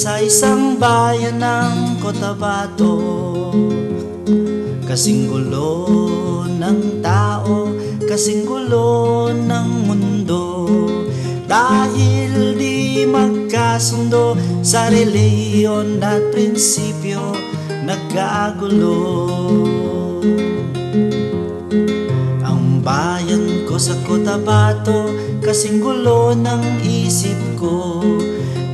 sa isang bayan ng Cotabato. Kasing gulo ng tao, kasing gulo ng mundo, dahil di magkasundo sa reliyon at prinsipyo, nagkagulo. Ang bayan ko sa Cotabato, kasing gulo ng isip ko,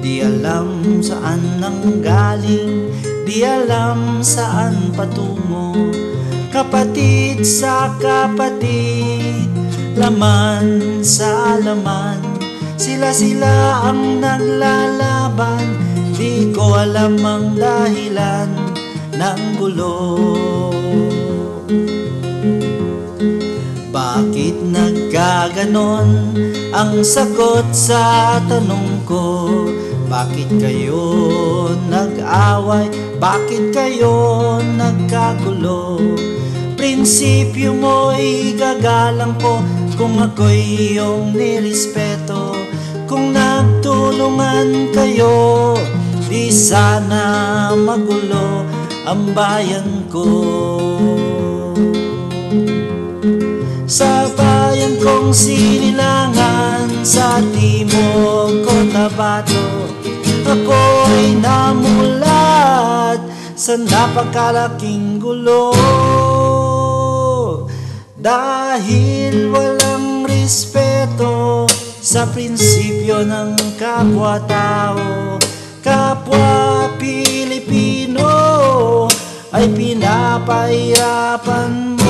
di alam saan nanggaling, di alam saan patungo. Kapatid sa kapatid, laman sa laman, sila-sila ang naglalaban. Di ko alam ang dahilan ng gulo. Bakit nagkaganon? Ang sagot sa tanong ko, bakit kayo nag-away? Bakit kayo nagkagulo? Prinsipyo mo'y gagalang ko kung ako'y iyong nirespeto. Kung nagtulungan kayo, di sana magulo ang bayan ko. Sa bayan kong Sinilangan, sa Timog Cotabato, ako'y namulat sa napakalaking gulo. Dahil walang respeto sa prinsipyo ng kapwa-tao, kapwa Pilipino ay pinapahirapan mo.